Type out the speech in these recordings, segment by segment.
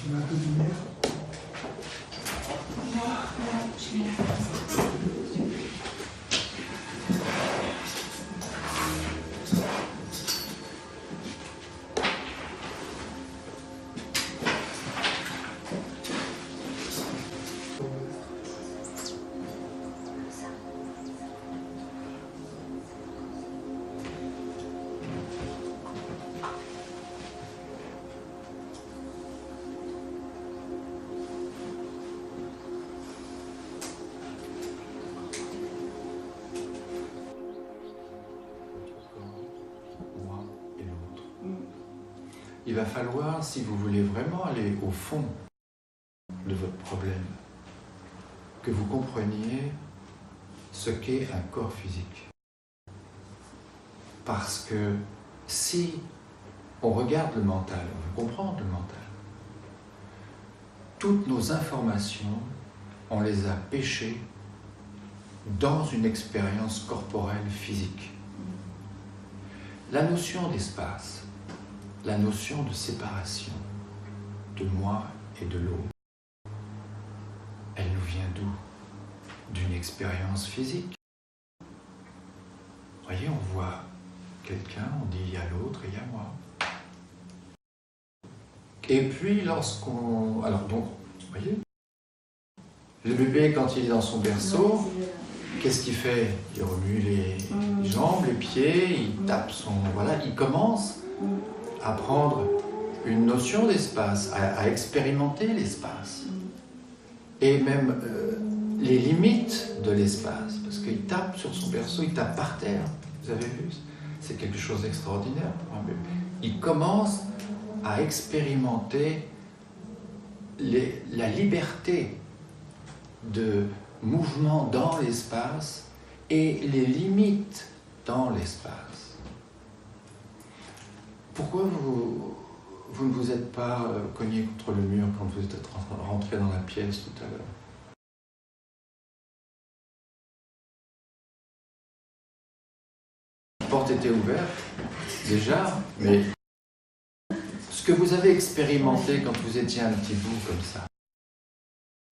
Tu mets un peu de lumière. Il va falloir, si vous voulez vraiment aller au fond de votre problème, que vous compreniez ce qu'est un corps physique. Parce que si on regarde le mental, on veut comprendre le mental, toutes nos informations, on les a pêchées dans une expérience corporelle physique. La notion d'espace, la notion de séparation de moi et de l'autre, elle nous vient d'où? D'une expérience physique. Vous voyez, on voit quelqu'un, on dit il y a l'autre et il y a moi. Et puis lorsqu'on... Alors donc, vous voyez, le bébé quand il est dans son berceau, qu'est-ce qu'il fait? Il remue les jambes, les pieds, il tape son... Voilà, il commence à prendre une notion d'espace, à expérimenter l'espace. Et même les limites de l'espace, parce qu'il tape sur son berceau, il tape par terre. Vous avez vu? C'est quelque chose d'extraordinaire pour un bébé. Il commence à expérimenter la liberté de mouvement dans l'espace et les limites dans l'espace. Pourquoi vous ne vous êtes pas cogné contre le mur quand vous êtes rentré dans la pièce tout à l'heure? La porte était ouverte, déjà, mais ce que vous avez expérimenté quand vous étiez un petit bout comme ça,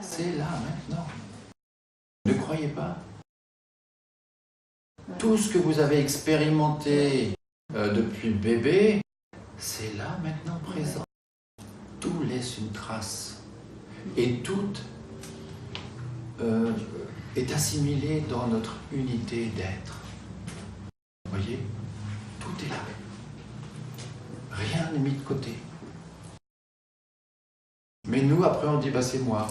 c'est là, maintenant. Ne croyez pas. Tout ce que vous avez expérimenté depuis bébé, c'est là, maintenant, présent. Tout laisse une trace. Et tout est assimilé dans notre unité d'être. Vous voyez? Tout est là. Rien n'est mis de côté. Mais nous, après, on dit, bah, c'est moi.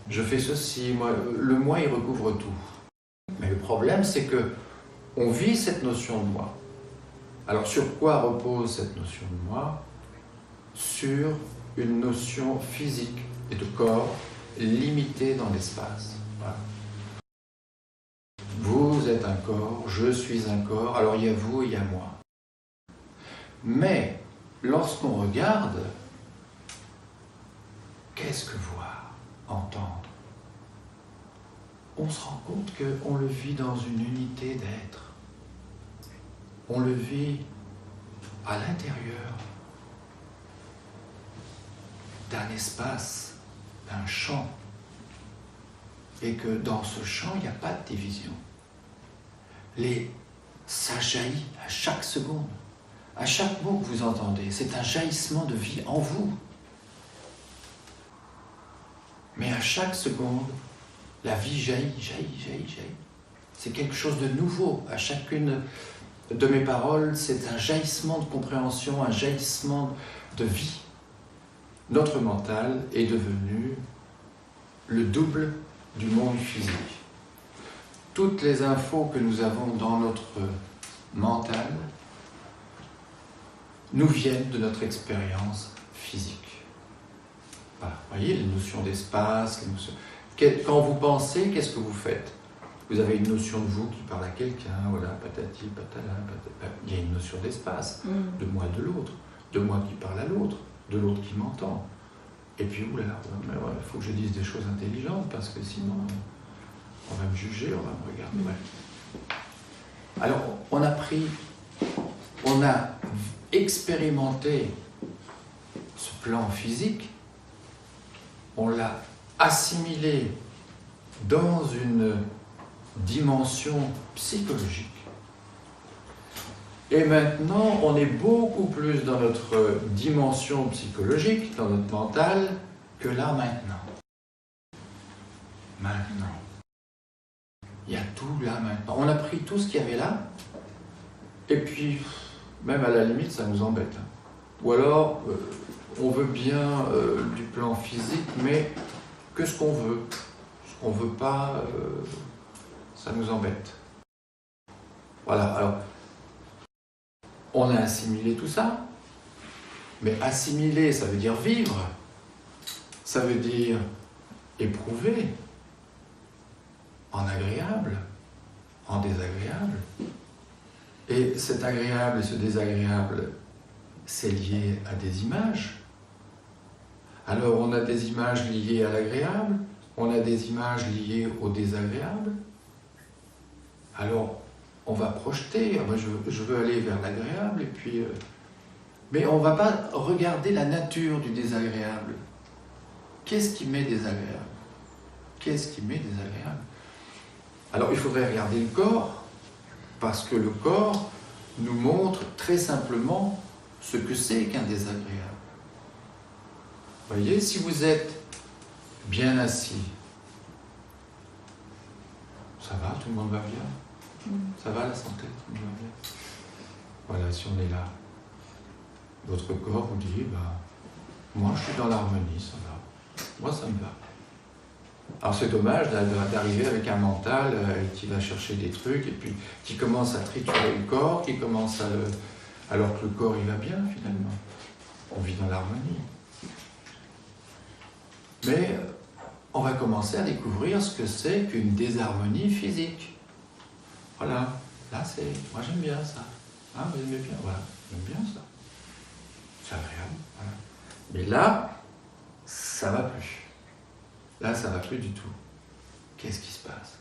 Je fais ceci, moi. Le moi, il recouvre tout. Mais le problème, c'est que on vit cette notion de moi. Alors, sur quoi repose cette notion de moi? Sur une notion physique et de corps limitée dans l'espace. Voilà. Vous êtes un corps, je suis un corps, alors il y a vous et il y a moi. Mais, lorsqu'on regarde, qu'est-ce que voir, entendre? On se rend compte qu'on le vit dans une unité d'être. On le vit à l'intérieur d'un espace, d'un champ. Et que dans ce champ, il n'y a pas de division. Ça jaillit à chaque seconde. À chaque mot que vous entendez, c'est un jaillissement de vie en vous. Mais à chaque seconde, la vie jaillit. C'est quelque chose de nouveau. À chacune de mes paroles, c'est un jaillissement de compréhension, un jaillissement de vie. Notre mental est devenu le double du monde physique. Toutes les infos que nous avons dans notre mental nous viennent de notre expérience physique. Voilà. Vous voyez, les notions d'espace, les notions... Quand vous pensez, qu'est-ce que vous faites? Vous avez une notion de vous qui parle à quelqu'un, voilà, patati, patala, patata. Il y a une notion d'espace, de moi et de l'autre, de moi qui parle à l'autre, de l'autre qui m'entend. Et puis, oulala, il faut que je dise des choses intelligentes, parce que sinon, on va me juger, on va me regarder. Ouais. Alors, on a expérimenté ce plan physique, on l'a assimilé dans une dimension psychologique. Et maintenant, on est beaucoup plus dans notre dimension psychologique, dans notre mental, que là maintenant. Maintenant. Il y a tout là maintenant. On a pris tout ce qu'il y avait là, et puis, même à la limite, ça nous embête. Ou alors, on veut bien du plan physique, mais que ce qu'on veut. Ce qu'on ne veut pas, ça nous embête. Voilà, alors, on a assimilé tout ça, mais assimiler, ça veut dire vivre, ça veut dire éprouver, en agréable, en désagréable. Et cet agréable et ce désagréable, c'est lié à des images. Alors on a des images liées à l'agréable, on a des images liées au désagréable. Alors on va projeter, moi je veux aller vers l'agréable, et puis, mais on ne va pas regarder la nature du désagréable. Qu'est-ce qui m'est désagréable? Qu'est-ce qui m'est désagréable? Alors il faudrait regarder le corps, parce que le corps nous montre très simplement ce que c'est qu'un désagréable. Vous voyez, si vous êtes bien assis, ça va, tout le monde va bien? Ça va la santé, tout le monde va bien? Voilà, si on est là, votre corps vous dit, moi je suis dans l'harmonie, ça va, moi ça me va. Alors c'est dommage d'arriver avec un mental qui va chercher des trucs et puis qui commence à triturer le corps, qui commence à le... alors que le corps il va bien finalement. On vit dans l'harmonie. Mais on va commencer à découvrir ce que c'est qu'une désharmonie physique. Voilà, là c'est... moi j'aime bien ça. Ah, vous aimez bien? Voilà, j'aime bien ça. C'est agréable. Voilà. Mais là, ça va plus. Là, ça ne va plus du tout. Qu'est-ce qui se passe?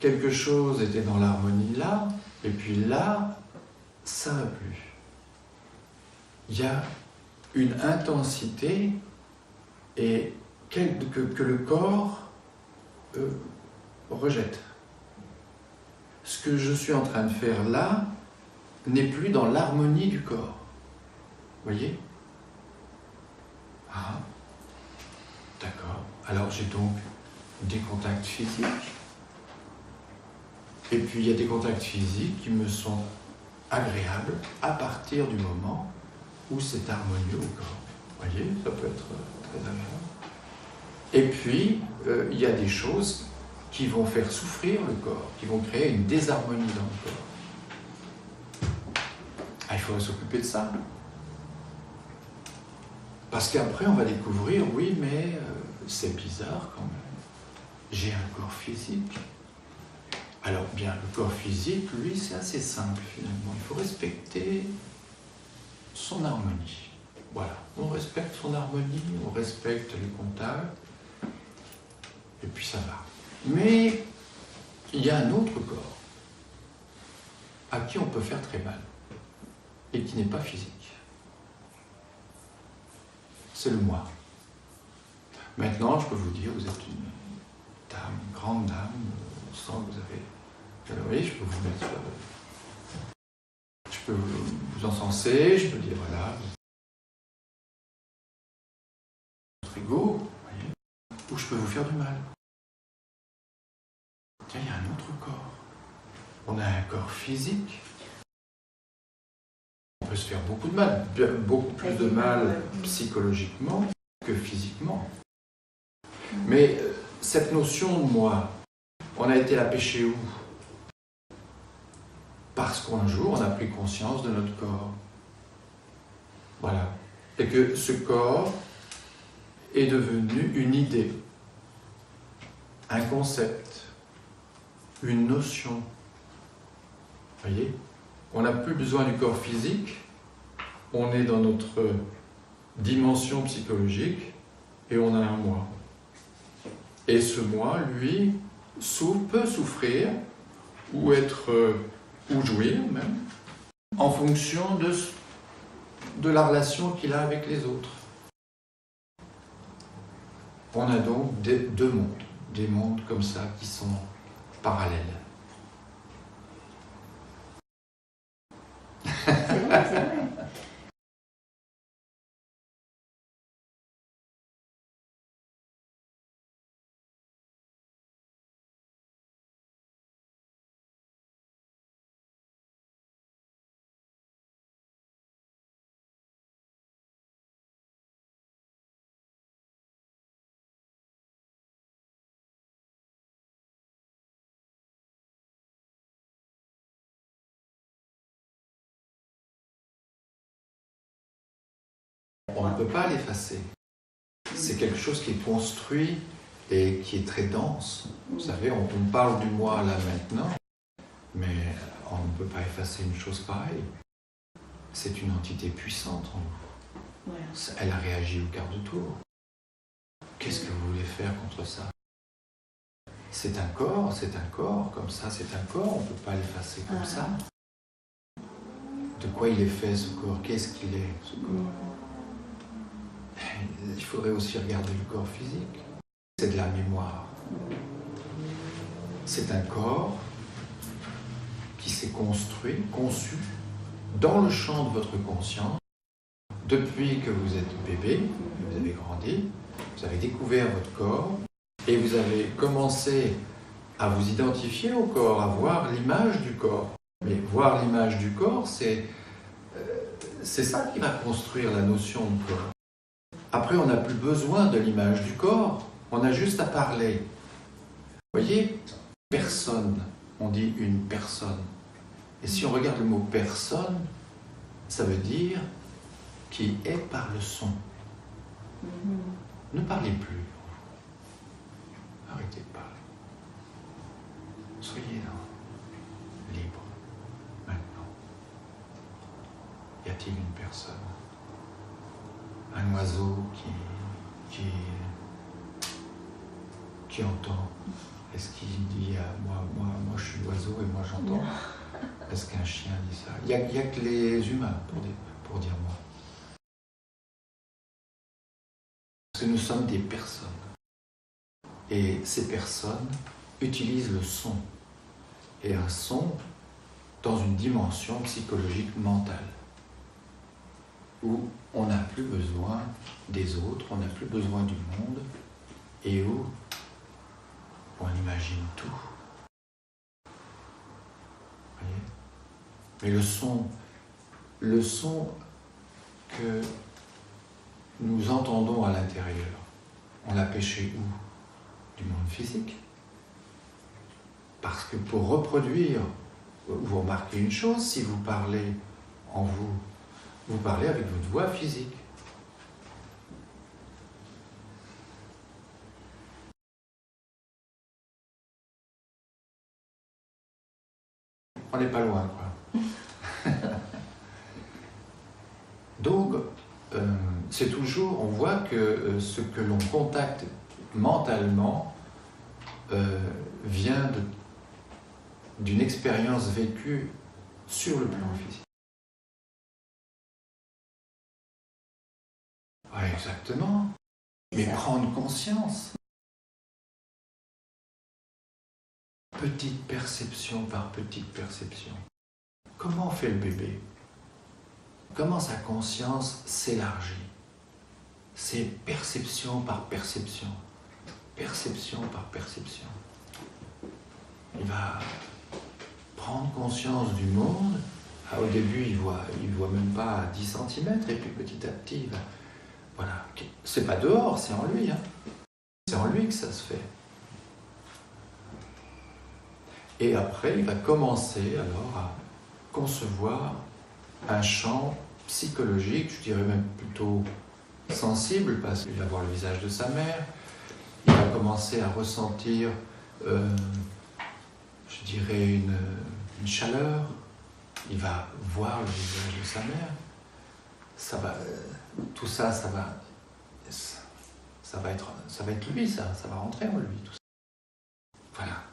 Quelque chose était dans l'harmonie là, et puis là, ça ne va plus. Il y a une intensité et que le corps rejette. Ce que je suis en train de faire là n'est plus dans l'harmonie du corps. Vous voyez? Ah. D'accord. Alors j'ai donc des contacts physiques. Et puis il y a des contacts physiques qui me sont agréables à partir du moment où c'est harmonieux au corps. Vous voyez, ça peut être très agréable. Et puis il y a des choses qui vont faire souffrir le corps, qui vont créer une désharmonie dans le corps. Ah, il faudrait s'occuper de ça. Parce qu'après, on va découvrir, oui, mais c'est bizarre quand même. J'ai un corps physique. Alors bien, le corps physique, lui, c'est assez simple finalement. Il faut respecter son harmonie. Voilà, on respecte son harmonie, on respecte les contacts, et puis ça va. Mais il y a un autre corps à qui on peut faire très mal, et qui n'est pas physique. C'est le moi. Maintenant, je peux vous dire, vous êtes une dame, une grande dame, on sent que vous avez... Alors oui, je peux vous mettre... je peux vous encenser, je peux dire, voilà, votre ego, vous voyez, ou je peux vous faire du mal. Tiens, il y a un autre corps. On a un corps physique. On peut se faire beaucoup de mal, beaucoup plus de mal psychologiquement que physiquement. Mais cette notion de moi, on a été la pêcher où? Parce qu'un jour, on a pris conscience de notre corps. Voilà. Et que ce corps est devenu une idée, un concept, une notion. Vous voyez? On n'a plus besoin du corps physique, on est dans notre dimension psychologique et on a un moi. Et ce moi, lui, peut souffrir ou ou jouir même, en fonction de la relation qu'il a avec les autres. On a donc deux mondes, des mondes comme ça qui sont parallèles. C'est vrai, c'est vrai. On ne peut pas l'effacer. C'est quelque chose qui est construit et qui est très dense. Vous savez, on parle du moi là maintenant, mais on ne peut pas effacer une chose pareille. C'est une entité puissante en nous. Voilà. Elle a réagi au quart de tour. Qu'est-ce que vous voulez faire contre ça? C'est un corps, comme ça, c'est un corps, on ne peut pas l'effacer comme ça. De quoi il est fait ce corps? Qu'est-ce qu'il est ce corps? Il faudrait aussi regarder le corps physique. C'est de la mémoire. C'est un corps qui s'est construit, conçu, dans le champ de votre conscience, depuis que vous êtes bébé, que vous avez grandi, vous avez découvert votre corps, et vous avez commencé à vous identifier au corps, à voir l'image du corps. Mais voir l'image du corps, c'est ça qui va construire la notion de corps. Après, on n'a plus besoin de l'image du corps, on a juste à parler. Vous voyez, personne, on dit une personne. Et si on regarde le mot personne, ça veut dire qui est par le son. Ne parlez plus. Arrêtez de parler. Soyez libre, maintenant. Y a-t-il une personne? Un oiseau qui entend? Est-ce qu'il dit moi je suis l'oiseau et moi j'entends? Est-ce qu'un chien dit ça? Il n'y a que les humains pour dire moi. Parce que nous sommes des personnes. Et ces personnes utilisent le son. Et un son dans une dimension psychologique mentale. Où on n'a plus besoin des autres, on n'a plus besoin du monde, et où on imagine tout. Vous voyez? Mais le son que nous entendons à l'intérieur, on l'a pêché où? Du monde physique. Parce que pour reproduire, vous remarquez une chose, si vous parlez en vous, vous parlez avec votre voix physique. On n'est pas loin, quoi. Donc, c'est toujours, on voit que ce que l'on contacte mentalement vient d'une expérience vécue sur le plan physique. Ouais, exactement. Mais prendre conscience. Petite perception par petite perception. Comment fait le bébé? Comment sa conscience s'élargit? C'est perception par perception. Perception par perception. Il va prendre conscience du monde. Au début, il voit même pas à 10 cm, et puis petit à petit, il va... Voilà. C'est pas dehors, c'est en lui. C'est en lui que ça se fait. Et après, il va commencer alors à concevoir un champ psychologique, je dirais même plutôt sensible, parce qu'il va voir le visage de sa mère, il va commencer à ressentir, je dirais, une chaleur, il va voir le visage de sa mère, ça va, tout ça, ça va être lui, ça va rentrer en lui, tout ça. Voilà.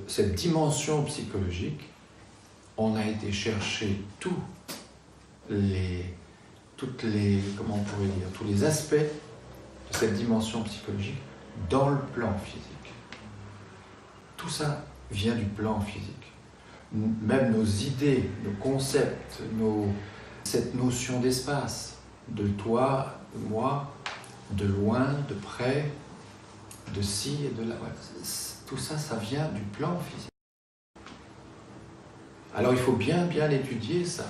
Cette dimension psychologique, on a été chercher tous les, comment on pourrait dire, tous les aspects de cette dimension psychologique dans le plan physique. Tout ça vient du plan physique. Même nos idées, nos concepts, cette notion d'espace, de toi, de moi, de loin, de près, de ci et de là. Tout ça, ça vient du plan physique. Alors il faut bien étudier ça.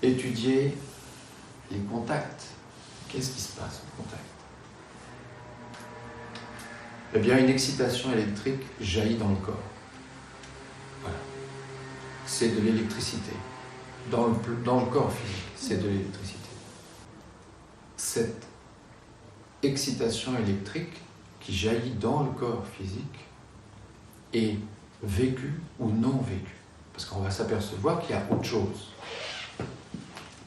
Étudier les contacts. Qu'est-ce qui se passe au contact? Eh bien, une excitation électrique jaillit dans le corps. Voilà. C'est de l'électricité. Dans le corps physique, c'est de l'électricité. Cette excitation électrique qui jaillit dans le corps physique est vécue ou non vécue. Parce qu'on va s'apercevoir qu'il y a autre chose.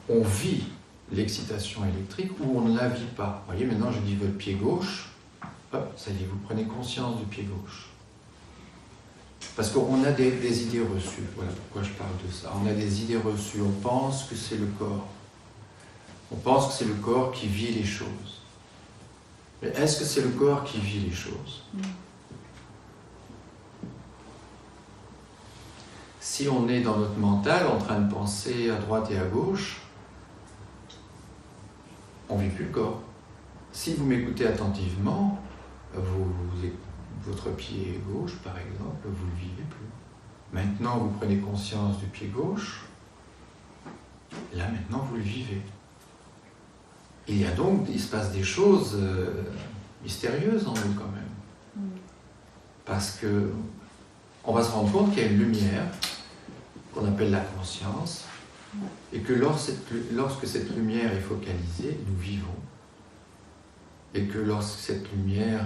On vit l'excitation électrique ou on ne la vit pas. Vous voyez, maintenant je dis votre pied gauche, hop, ça y est, vous prenez conscience du pied gauche. Parce qu'on a des idées reçues, voilà pourquoi je parle de ça. On a des idées reçues, on pense que c'est le corps. On pense que c'est le corps qui vit les choses. Mais est-ce que c'est le corps qui vit les choses? Si on est dans notre mental en train de penser à droite et à gauche, on ne vit plus le corps. Si vous m'écoutez attentivement, votre pied gauche, par exemple, vous ne le vivez plus. Maintenant, vous prenez conscience du pied gauche. Là, maintenant, vous le vivez. Il se passe des choses mystérieuses en nous, quand même. Parce que on va se rendre compte qu'il y a une lumière qu'on appelle la conscience, et que lorsque cette lumière est focalisée, nous vivons. Et que lorsque cette lumière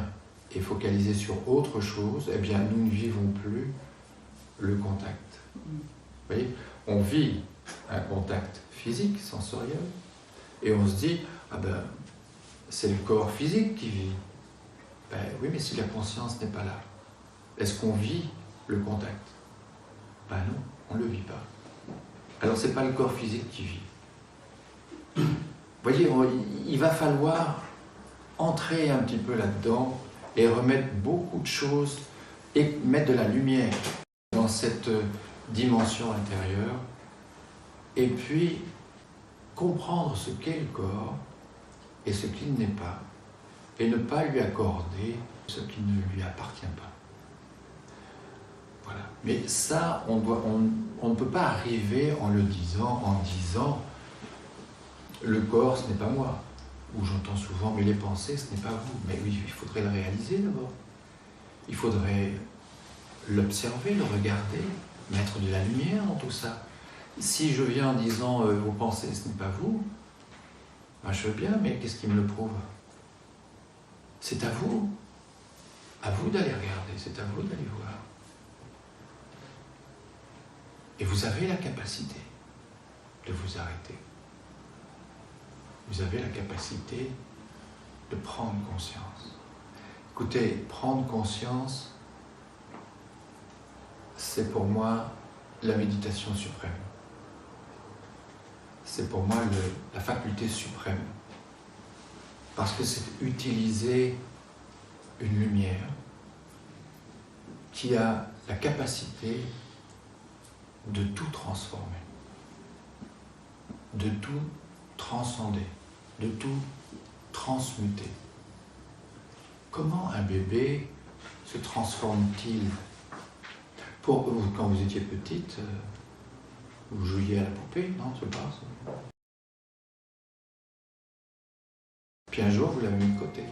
est focalisée sur autre chose, eh bien, nous ne vivons plus le contact. Vous voyez, on vit un contact physique, sensoriel, et on se dit, ah ben, c'est le corps physique qui vit. Ben oui, mais si la conscience n'est pas là, est-ce qu'on vit le contact? Ben non, on ne le vit pas. Alors c'est pas le corps physique qui vit. Vous voyez, il va falloir entrer un petit peu là-dedans et remettre beaucoup de choses et mettre de la lumière dans cette dimension intérieure et puis comprendre ce qu'est le corps et ce qu'il n'est pas et ne pas lui accorder ce qui ne lui appartient pas. Voilà. Mais ça, on ne peut pas arriver en disant le corps, ce n'est pas moi. Ou j'entends souvent, mais les pensées, ce n'est pas vous. Mais oui, il faudrait le réaliser d'abord. Il faudrait l'observer, le regarder, mettre de la lumière dans tout ça. Si je viens en disant vos pensées, ce n'est pas vous, ben, je veux bien, mais qu'est-ce qui me le prouve? C'est à vous d'aller regarder, c'est à vous d'aller voir. Et vous avez la capacité de vous arrêter. Vous avez la capacité de prendre conscience. Écoutez, prendre conscience, c'est pour moi la méditation suprême. C'est pour moi la faculté suprême. Parce que c'est utiliser une lumière qui a la capacité de tout transformer, de tout transcender, de tout transmuter. Comment un bébé se transforme-t-il? Quand vous étiez petite, vous jouiez à la poupée, non? C'est pas ça. Puis un jour, vous l'avez mis de côté.